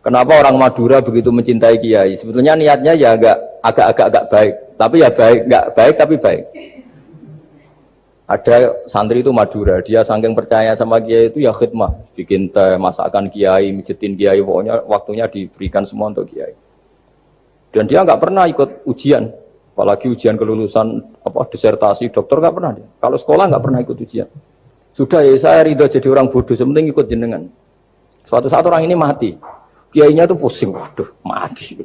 Kenapa orang Madura begitu mencintai kiai? Sebetulnya niatnya ya agak baik, tapi ya baik, nggak baik tapi baik. Ada santri itu Madura, dia saking percaya sama kiai itu ya khidmah, bikin teh, masakan kiai, mijitin kiai, pokoknya waktunya diberikan semua untuk kiai. Dan dia nggak pernah ikut ujian, apalagi ujian kelulusan disertasi dokter nggak pernah dia. Kalau sekolah nggak pernah ikut ujian. Sudah ya saya ridho jadi orang bodoh, sementing ikut jenengan. Suatu saat orang ini mati. Kiainya tuh pusing, waduh mati.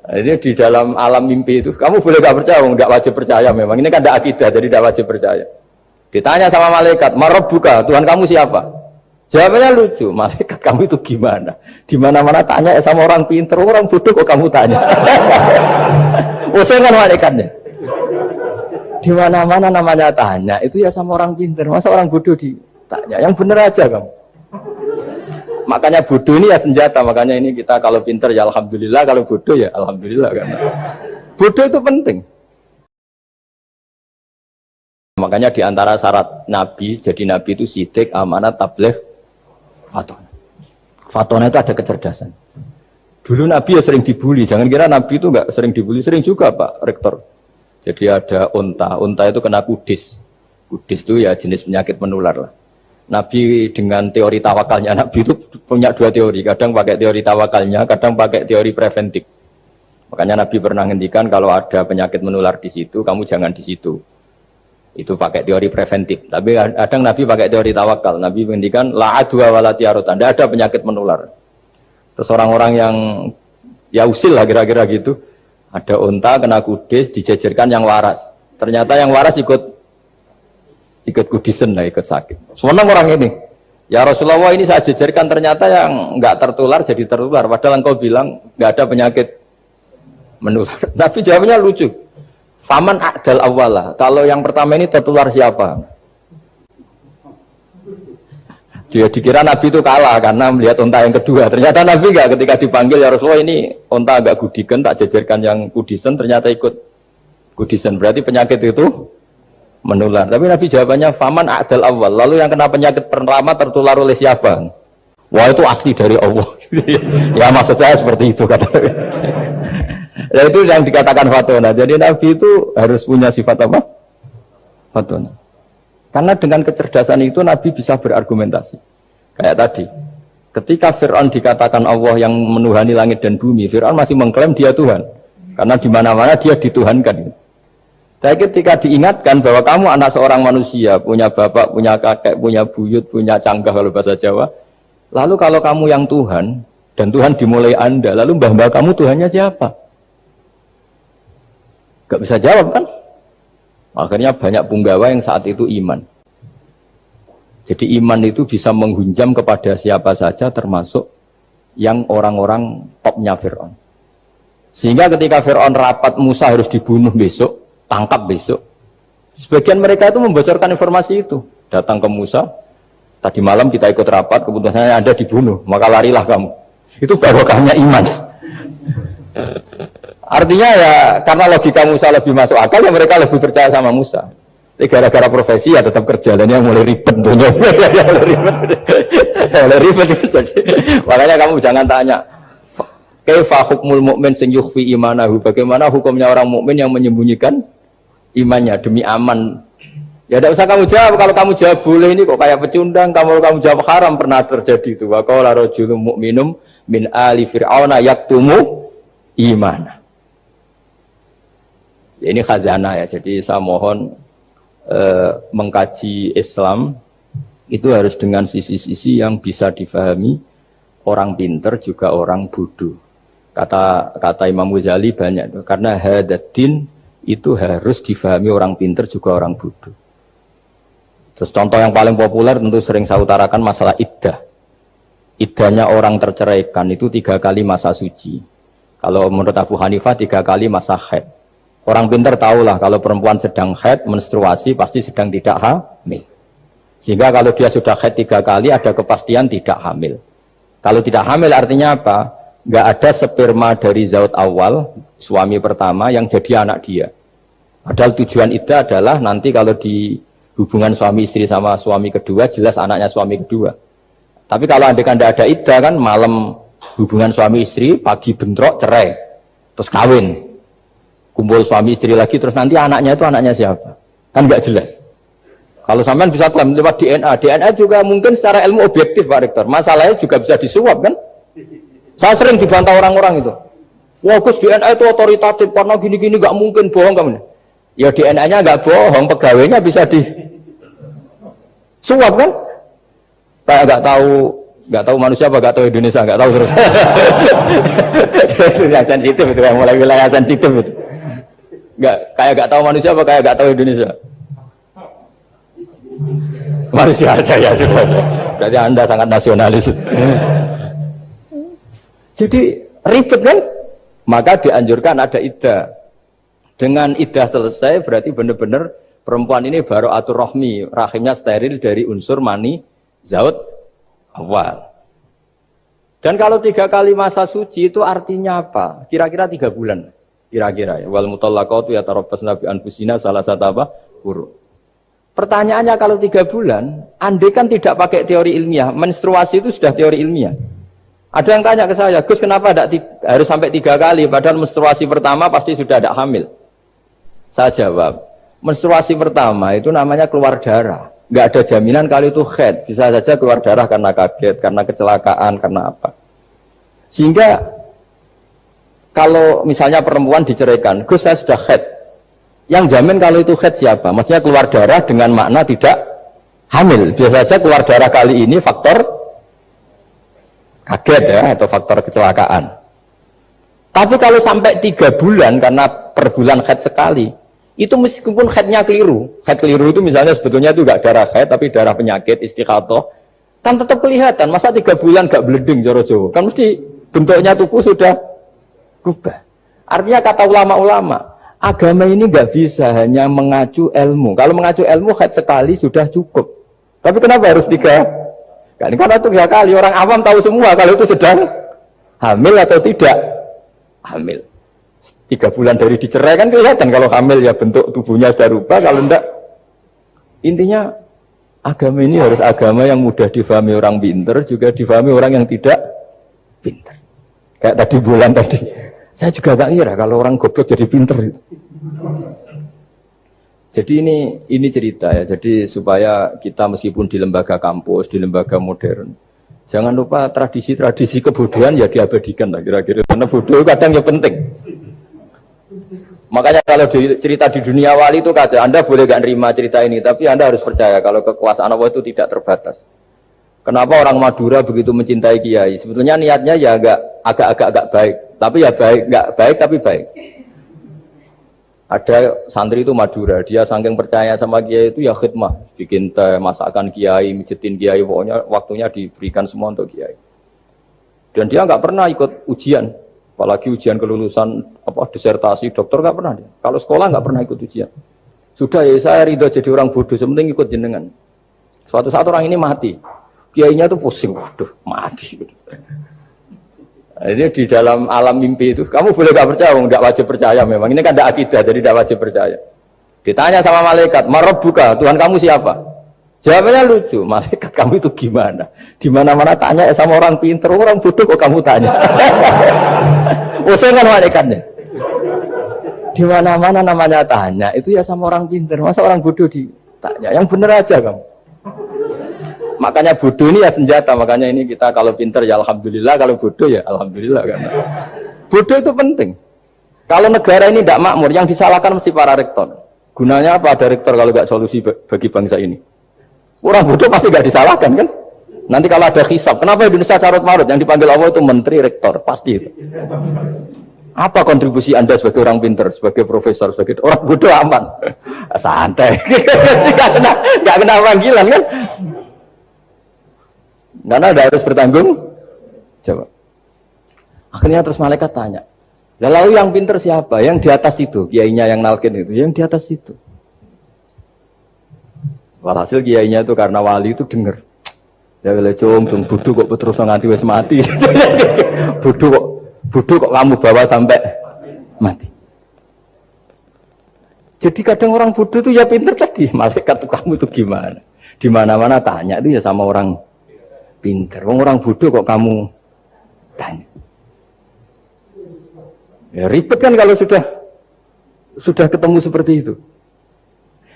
Nah, ini di dalam alam mimpi itu, kamu boleh gak percaya, nggak wajib percaya memang. Ini kan ada akidah, jadi tidak wajib percaya. Ditanya sama malaikat, Marabbuka, Tuhan kamu siapa? Jawabannya lucu, malaikat kamu itu gimana? Di mana-mana tanya sama orang pinter, orang bodoh kok kamu tanya? Usengan malaikatnya. Di mana-mana namanya tanya, itu ya sama orang pinter. Masa orang bodoh ditanya? Yang bener aja kamu. Makanya bodoh ini ya senjata, makanya ini kita kalau pinter ya alhamdulillah, kalau bodoh ya alhamdulillah, karena bodoh itu penting. Makanya diantara syarat nabi, jadi nabi itu sidik, amanat, tabligh, fatona. Fatona itu ada kecerdasan. Dulu nabi ya sering dibully, jangan kira nabi itu nggak sering dibully, sering juga Pak Rektor. Jadi ada unta itu kena kudis. Kudis itu ya jenis penyakit menular lah. Nabi dengan teori tawakalnya, Nabi itu punya dua teori, kadang pakai teori tawakalnya, kadang pakai teori preventif. Makanya Nabi pernah ngendikan kalau ada penyakit menular di situ, kamu jangan di situ. Itu pakai teori preventif. Tapi kadang Nabi pakai teori tawakal. Nabi menghentikan la adwa wala tiarutan. Tidak ada penyakit menular. Terus orang-orang yang ya usil lah kira-kira gitu. Ada unta kena kudis dijejerkan yang waras. Ternyata yang waras ikut kudisen lah, ikut sakit. Senang orang ini. Ya Rasulullah ini saya jejerkan ternyata yang enggak tertular jadi tertular. Padahal engkau bilang enggak ada penyakit menular. Nabi jawabnya lucu. Faman a'dal awwalah. Kalau yang pertama ini tertular siapa? Dia dikira Nabi itu kalah karena melihat unta yang kedua. Ternyata Nabi enggak, ketika dipanggil ya Rasulullah ini unta agak gudikan, tak jejerkan yang kudisen, ternyata ikut kudisen. Berarti penyakit itu menular. Tapi Nabi jawabannya faman a'dal awal. Lalu yang kena penyakit pertama tertular oleh siapa? Wah itu asli dari Allah. Ya maksud saya seperti itu kata. Ya itu yang dikatakan fatona. Jadi Nabi itu harus punya sifat apa? Fatona. Karena dengan kecerdasan itu Nabi bisa berargumentasi. Kayak tadi, ketika Fir'aun dikatakan Allah yang menuhani langit dan bumi, Fir'aun masih mengklaim dia Tuhan. Karena di mana-mana dia dituhankan. Tapi ketika diingatkan bahwa kamu anak seorang manusia, punya bapak, punya kakek, punya buyut, punya canggah kalau bahasa Jawa. Lalu kalau kamu yang Tuhan, dan Tuhan dimulai Anda, lalu mbah-mbah kamu Tuhannya siapa? Gak bisa jawab kan? Akhirnya banyak punggawa yang saat itu iman. Jadi iman itu bisa menghunjam kepada siapa saja termasuk yang orang-orang topnya Fir'aun. Sehingga ketika Fir'aun rapat Musa harus dibunuh besok, tangkap besok. Sebagian mereka itu membocorkan informasi itu. Datang ke Musa, tadi malam kita ikut rapat, keputusannya Anda dibunuh, maka larilah kamu. Itu barokahnya iman. Artinya ya, karena logika Musa lebih masuk akal, ya mereka lebih percaya sama Musa. Tapi gara-gara profesi ya tetap kerja, dan yang mulai ribet. Mulai ribet. Jadi, makanya kamu jangan tanya, kaifa hukmul mu'min sing yukhfi imanahu, bagaimana hukumnya orang mukmin yang menyembunyikan imannya demi aman. Ya tidak usah kamu jawab. Kalau kamu jawab boleh, ini kok kayak pecundang. Kamu jawab haram, pernah terjadi itu. Wa qala rajulun mu'minum min ali fir'auna yaktumu imana. Ya, ini khazanah ya. Jadi saya mohon mengkaji Islam itu harus dengan sisi-sisi yang bisa difahami orang pinter juga orang bodoh. Kata Imam Ghazali banyak itu. Karena hadatin itu harus difahami orang pinter juga orang bodoh. Terus contoh yang paling populer tentu sering saya utarakan masalah iddah. Iddahnya orang terceraikan itu 3 kali masa suci. Kalau menurut Abu Hanifah 3 kali masa haid. Orang pinter tahulah kalau perempuan sedang haid, menstruasi pasti sedang tidak hamil. Sehingga kalau dia sudah haid 3 kali ada kepastian tidak hamil. Kalau tidak hamil artinya apa? nggak ada sperma dari zauj awal suami pertama yang jadi anak dia. Padahal tujuan iddah adalah nanti kalau di hubungan suami istri sama suami kedua jelas anaknya suami kedua. Tapi kalau andai kan tidak ada iddah kan malam hubungan suami istri, pagi bentrok cerai, terus kawin, kumpul suami istri lagi, terus nanti anaknya itu anaknya siapa? Kan nggak jelas. Kalau sampean bisa klaim lewat DNA, DNA juga mungkin secara ilmu objektif Pak Rektor. Masalahnya juga bisa disuap kan? Saya sering dibantah orang-orang itu. Wah Gus DNA itu otoritatif karena gini-gini nggak mungkin bohong kamu. Ya DNA-nya nggak bohong, pegawainya bisa disuap kan? Kayak nggak tahu manusia apa nggak tahu Indonesia nggak tahu terus. Itu yang sensitif itu yang mulai wilayah sensitif itu. Nggak tahu manusia apa kayak nggak tahu Indonesia. Manusia aja ya sudah. Berarti Anda sangat nasionalis. Jadi ribet kan? Maka dianjurkan ada iddah. Dengan iddah selesai berarti benar-benar perempuan ini baru atur rohmi, rahimnya steril dari unsur mani zauj awal. Dan kalau 3 kali masa suci itu artinya apa? Kira-kira 3 bulan. Kira-kira ya. Wal mutallaqatu yatarabbasna bi anfusina salah satu apa? Quru. Pertanyaannya kalau 3 bulan, andai kan tidak pakai teori ilmiah, menstruasi itu sudah teori ilmiah. Ada yang tanya ke saya, Gus kenapa harus sampai 3 kali? Padahal menstruasi pertama pasti sudah ada hamil. Saya jawab, menstruasi pertama itu namanya keluar darah. Nggak ada jaminan kalau itu haid. Bisa saja keluar darah karena kaget, karena kecelakaan, karena apa. Sehingga kalau misalnya perempuan diceraikan, Gus saya sudah haid. Yang jamin kalau itu haid siapa? Maksudnya keluar darah dengan makna tidak hamil. Biasa saja keluar darah kali ini faktor kaget ya, atau faktor kecelakaan. Tapi kalau sampai 3 bulan karena per bulan haid sekali, itu meskipun haidnya keliru, haid keliru itu misalnya sebetulnya itu enggak darah haid tapi darah penyakit istiqathah, kan tetap kelihatan. Masa 3 bulan enggak bleeding joro-joro? Kan mesti bentuknya tubuh sudah berubah. Artinya kata ulama-ulama, agama ini enggak bisa hanya mengacu ilmu. Kalau mengacu ilmu haid sekali sudah cukup. Tapi kenapa harus 3 kali? Karena 3 kali orang awam tahu semua kalau itu sedang hamil atau tidak hamil. 3 bulan dari dicerai kan kelihatan kalau hamil ya bentuk tubuhnya sudah rubah, kalau enggak. Intinya agama ini harus agama yang mudah difahami orang pinter, juga difahami orang yang tidak pinter. Kayak tadi bulan tadi, saya juga gak ngira kalau orang goblok jadi pinter itu. Jadi ini cerita ya, jadi supaya kita meskipun di lembaga kampus, di lembaga modern, jangan lupa tradisi-tradisi kebodohan ya diabadikan lah kira-kira, karena bodoh kadang ya penting. Makanya kalau cerita di dunia wali itu kata Anda boleh gak nerima cerita ini, tapi Anda harus percaya kalau kekuasaan Allah itu tidak terbatas. Kenapa orang Madura begitu mencintai kiai? Sebetulnya niatnya ya agak baik, tapi ya nggak baik tapi baik. Ada santri itu Madura, dia saking percaya sama kiai itu ya khidmah, bikin teh, masakan kiai, mijitin kiai, pokoknya waktunya diberikan semua untuk kiai. Dan dia nggak pernah ikut ujian. Apalagi ujian kelulusan disertasi dokter nggak pernah dia. Kalau sekolah nggak pernah ikut ujian. Sudah ya saya ridho jadi orang bodoh, sementing ikut jenengan. Suatu saat orang ini mati, kiainya tuh pusing, waduh mati. Nah, ini di dalam alam mimpi itu, kamu boleh nggak percaya, nggak wajib percaya memang. Ini kan ada akidah, jadi tidak wajib percaya. Ditanya sama malaikat, Marabbuka, Tuhan kamu siapa? Jawabannya lucu, malaikat kamu itu gimana? Di mana-mana tanya sama orang pinter, orang bodoh kok kamu tanya? Usengan malaikatnya. Di mana-mana namanya tanya, itu ya sama orang pinter. Masa orang bodoh ditanya? Yang bener aja kamu. Makanya bodoh ini ya senjata. Makanya ini kita kalau pinter ya alhamdulillah, kalau bodoh ya alhamdulillah. Karena bodoh itu penting. Kalau negara ini tidak makmur, yang disalahkan mesti para rektor. Gunanya apa ada rektor kalau nggak solusi bagi bangsa ini? Orang bodoh pasti nggak disalahkan kan? Nanti kalau ada hisab, kenapa Indonesia carut marut? Yang dipanggil Allah itu menteri, rektor, pasti itu. Apa kontribusi Anda sebagai orang pinter, sebagai profesor, sebagai orang bodoh aman? Santai, nggak kena panggilan kan? Karena Anda harus bertanggung jawab. Akhirnya terus malaikat tanya, lalu yang pinter siapa? Yang di atas itu, kiainya yang nalkin itu, yang di atas itu. Walhasil kiainya itu karena wali itu dengar. Ya le cung bodoh kok terus nganti wis mati. bodoh kok kamu bawa sampai mati. Jadi kadang orang bodoh itu ya pinter tadi, malaikat kamu itu gimana? Di mana-mana tanya itu ya sama orang pinter. Orang bodoh kok kamu tanya? Ya ribet kan kalau sudah ketemu seperti itu.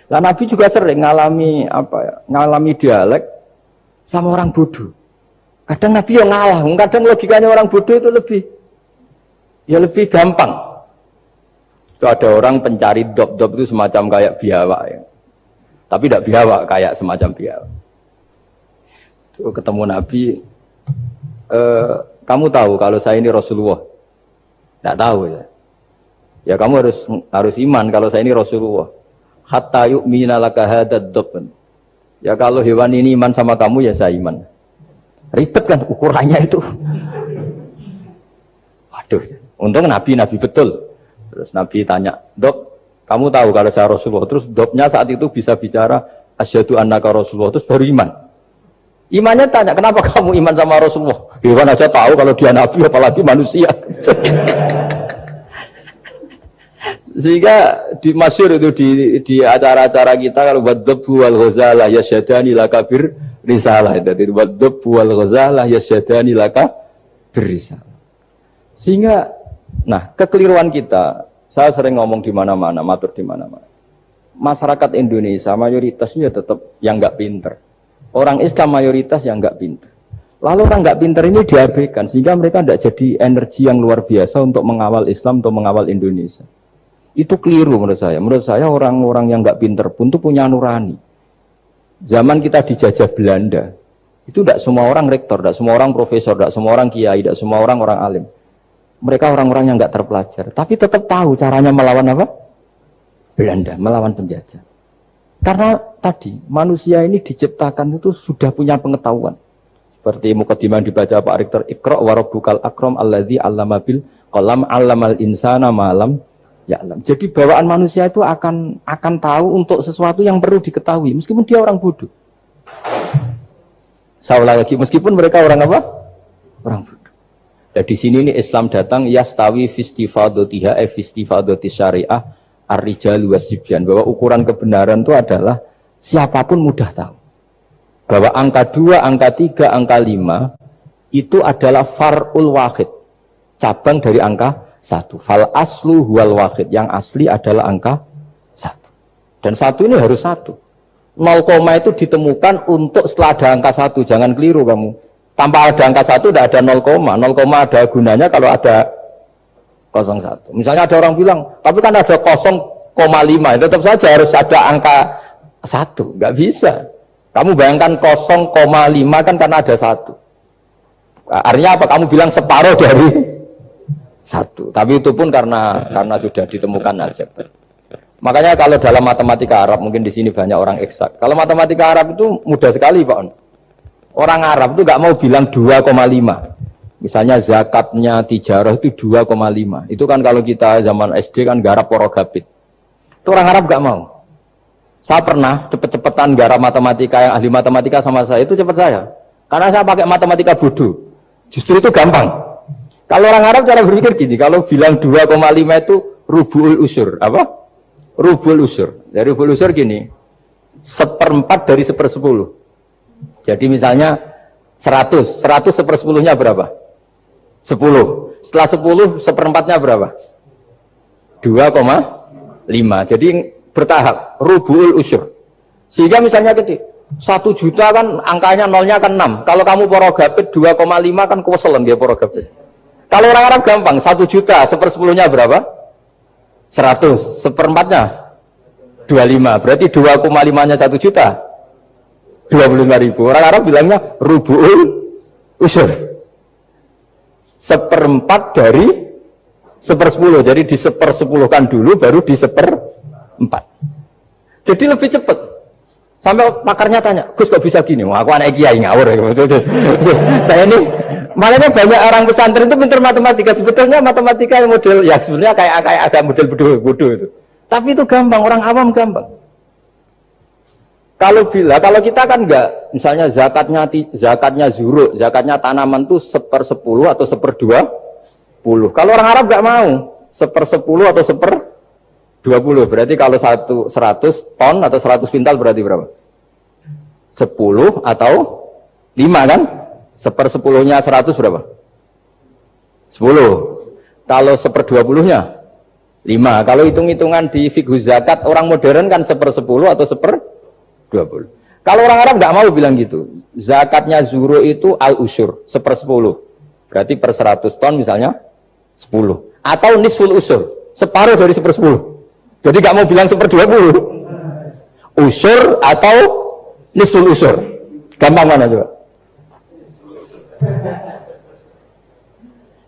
Lah Nabi juga sering ngalami dialek sama orang bodoh. Kadang Nabi yang ngalah, kadang logikanya orang bodoh itu lebih gampang. Itu ada orang pencari dop itu semacam kayak biawak ya. Tapi tidak biawak, kayak semacam biawak. Itu ketemu Nabi, kamu tahu kalau saya ini Rasulullah? Tidak tahu ya. Ya kamu harus iman kalau saya ini Rasulullah. Hatta yu'mina laka hadad dop. Ya kalau hewan ini iman sama kamu ya saya iman. Ribet kan ukurannya itu. Waduh, untung Nabi betul. Terus Nabi tanya, Dok, kamu tahu kalau saya Rasulullah? Terus Doknya saat itu bisa bicara, asyhadu annaka Rasulullah, terus baru iman. Imannya tanya, kenapa kamu iman sama Rasulullah? Hewan aja tahu kalau dia Nabi, apalagi manusia. Sehingga di masyhur itu di acara-acara kita, kalau waddabu wal ghazalah yasyadani laka bir risalah. Itu waddabu wal ghazalah yasyadani laka bir risalah. Sehingga, nah kekeliruan kita, saya sering ngomong di mana-mana, matur di mana-mana. Masyarakat Indonesia mayoritasnya tetap yang nggak pinter. Orang Islam mayoritas yang nggak pinter. Lalu orang nggak pinter ini diabaikan, sehingga mereka tidak jadi energi yang luar biasa untuk mengawal Islam atau mengawal Indonesia. Itu keliru menurut saya. Menurut saya orang-orang yang nggak pinter pun itu punya nurani. Zaman kita dijajah Belanda, itu tidak semua orang rektor, tidak semua orang profesor, tidak semua orang kiai, tidak semua orang alim. Mereka orang-orang yang nggak terpelajar, tapi tetap tahu caranya melawan apa? Belanda, melawan penjajah. Karena tadi manusia ini diciptakan itu sudah punya pengetahuan. Seperti mukadimah dibaca Pak Rektor, Iqra wa rabbukal akram alladzi 'allama bil qalam 'allamal insana ma lam ya'lam. Jadi bawaan manusia itu akan tahu untuk sesuatu yang perlu diketahui, meskipun dia orang bodoh. Saulah lagi, meskipun mereka orang apa? Orang bodoh. Nah, di sini ini Islam datang yastawi fistifadatiha fistifadati syariah ar-rijal wasibyan, bahwa ukuran kebenaran itu adalah siapapun mudah tahu. Bahwa angka 2, angka 3, angka 5 itu adalah far'ul wahid, cabang dari angka 1. Fal aslu huwal wahid, yang asli adalah angka 1. Dan 1 ini harus 1. 0, itu ditemukan untuk setelah ada angka 1, jangan keliru kamu. Tanpa ada angka 1 tidak ada 0, 0 ada gunanya kalau ada 01. Misalnya ada orang bilang, tapi kan ada 0,5, tetap saja harus ada angka 1, nggak bisa. Kamu bayangkan 0,5 kan karena ada 1. Artinya apa? Kamu bilang separuh dari 1. Tapi itu pun karena sudah ditemukan aljabar. Makanya kalau dalam matematika Arab, mungkin di sini banyak orang eksak. Kalau matematika Arab itu mudah sekali, Pak. Orang Arab itu nggak mau bilang 2,5. Misalnya zakatnya tijarah itu 2,5. Itu kan kalau kita zaman SD kan garap porogabit. Itu orang Arab nggak mau. Saya pernah cepet-cepetan garap matematika, yang ahli matematika sama saya, itu cepet saya. Karena saya pakai matematika bodoh. Justru itu gampang. Kalau orang Arab cara berpikir gini, kalau bilang 2,5 itu rubul usur. Apa? Rubul usur. Dari rubul usur gini, 1/4 dari 1/10. Jadi misalnya 100 1/10-nya berapa? 10. Setelah 10, 1/4-nya berapa? 2,5. Jadi bertahap, rubul usur. Sehingga misalnya gede, 1 juta kan angkanya nolnya kan 6. Kalau kamu porogabit 2,5 kan kuweselan dia porogabit. Kalau orang Arab gampang, 1 juta, 1/10-nya berapa? 100, 1/4-nya 25. Berarti 2,5-nya 1 juta. 25.000. Orang Arab bilangnya rubul usur. 1/4 dari 1/10. Jadi di 1/10-kan dulu, baru di 1/4. Jadi lebih cepat. Sampai pakarnya tanya, Gus kok bisa gini? Wah, aku anak kiai ngawur. Saya ini, makanya banyak orang pesantren itu pintar matematika. Sebetulnya matematika yang model, ya sebenarnya kayak ada model bodoh itu. Tapi itu gampang, orang awam gampang. Kalau kita kan enggak, misalnya zakatnya zuruk, zakatnya tanaman tuh 1/10 atau 1/20. Kalau orang Arab enggak mau 1/10 atau 1/20. Berarti kalau 100 ton atau 100 pintal berarti berapa? 10 atau 5 kan? 1/10-nya 100 berapa? 10. Kalau 1/20-nya 5. Kalau hitung-hitungan di fikih zakat orang modern kan 1/10 atau 1/20. Kalau orang Arab nggak mau bilang gitu. Zakatnya zuru itu al-usyur 1/10. Berarti per 100 ton misalnya 10. Atau nisful usyur, separuh dari 1/10. Jadi nggak mau bilang 1/20. Usyur atau nisful usyur. Gampang mana coba?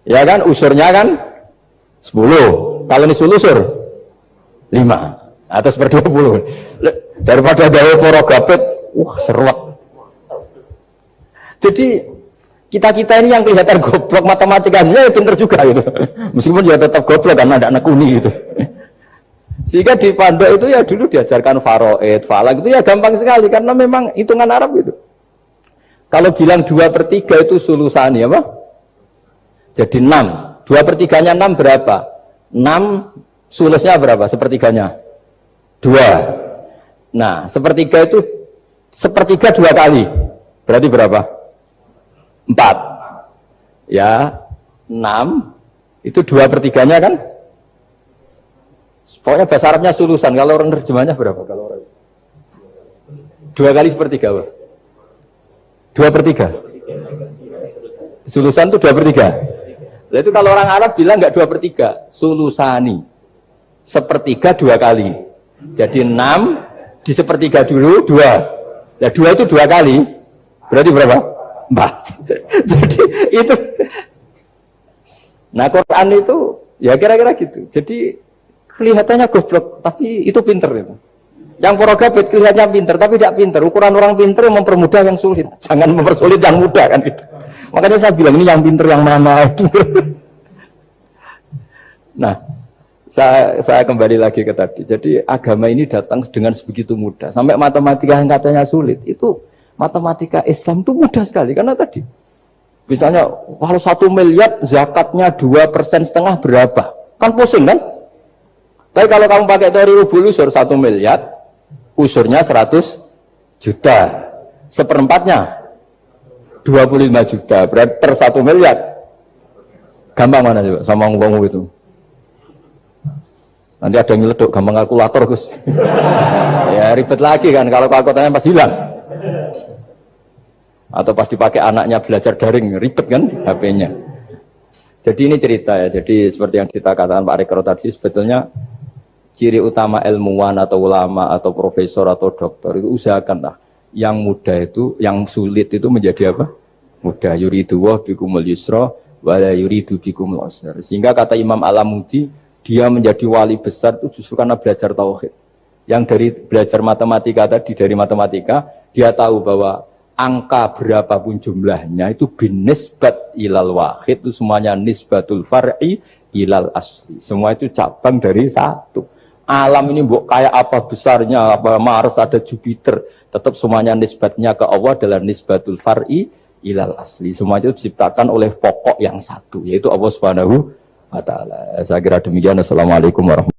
Ya kan, usurnya kan 10. Kalau nisful usur 5 atau 1/20. Daripada gawe para gapit, wah seruak. Jadi kita ini yang kelihatan goblok matematikanya ya pinter juga gitu. Meskipun ya tetap goblok karena ada anak kuni gitu. Sehingga di pondok itu ya dulu diajarkan faraid, falak itu ya gampang sekali karena memang hitungan Arab gitu. Kalau bilang 2/3 itu sulusani apa? Jadi 6. 2/3-nya 6 berapa? 6 sulusnya berapa? Sepertiganya 2. Nah, sepertiga itu sepertiga 2 kali. Berarti berapa? 4. Ya, 6 itu 2/3-nya kan? Pokoknya bahasa Arabnya sulusan. Kalau orang terjemahnya berapa? Kalau orang 2 kali sepertiga, Pak. 2/3. Sulusan itu 2/3. Nah, itu kalau orang Arab bilang enggak 2/3, sulusani. Sepertiga 2 kali. Jadi 6 di sepertiga dulu 2. Nah 2 itu 2 kali. Berarti berapa? 4. Jadi itu. Nah Quran itu ya kira-kira gitu. Jadi kelihatannya goblok, tapi itu pinter itu. Yang porogabit kelihatannya pinter, tapi tidak pinter. Ukuran orang pinter mempermudah yang sulit. Jangan mempersulit yang mudah kan gitu. Makanya saya bilang ini yang pinter yang mana. Nah, saya kembali lagi ke tadi. Jadi agama ini datang dengan sebegitu mudah. Sampai matematika yang katanya sulit, itu matematika Islam itu mudah sekali. Karena tadi, misalnya kalau 1 miliar zakatnya 2,5% berapa? Kan pusing kan? Tapi kalau kamu pakai teori rubul usur 1 miliar, usurnya 100 juta. 1/4-nya 25 juta. Berarti per 1 miliar. Gampang mana coba sama ngomong itu? Nanti ada yang nyeleduk, gampang kalkulator Gus. Ya ribet lagi kan kalau kalkulatornya pas hilang. Atau pas dipakai anaknya belajar daring, ribet kan HP-nya. Jadi ini cerita ya. Jadi seperti yang kita katakan Pak Rekro tadi, sebetulnya ciri utama ilmuwan atau ulama atau profesor atau dokter itu usahakanlah yang mudah itu, yang sulit itu menjadi apa? Mudah. Yuridu wa bikumul yusra wa la yuridu bikumul usra. Sehingga kata Imam Alamudi, dia menjadi wali besar itu justru karena belajar tauhid. Yang dari belajar matematika tadi, dari matematika dia tahu bahwa angka berapapun jumlahnya itu binisbat ilal wahid, itu semuanya nisbatul far'i ilal asli. Semua itu cabang dari satu. Alam ini kayak apa besarnya, apa Mars, ada Jupiter, tetap semuanya nisbatnya ke Allah adalah nisbatul far'i ilal asli. Semua itu diciptakan oleh pokok yang satu, yaitu Allah Subhanahu wa ta'ala. Saya kira demikian. Assalamualaikum warahmatullahi wabarakatuh.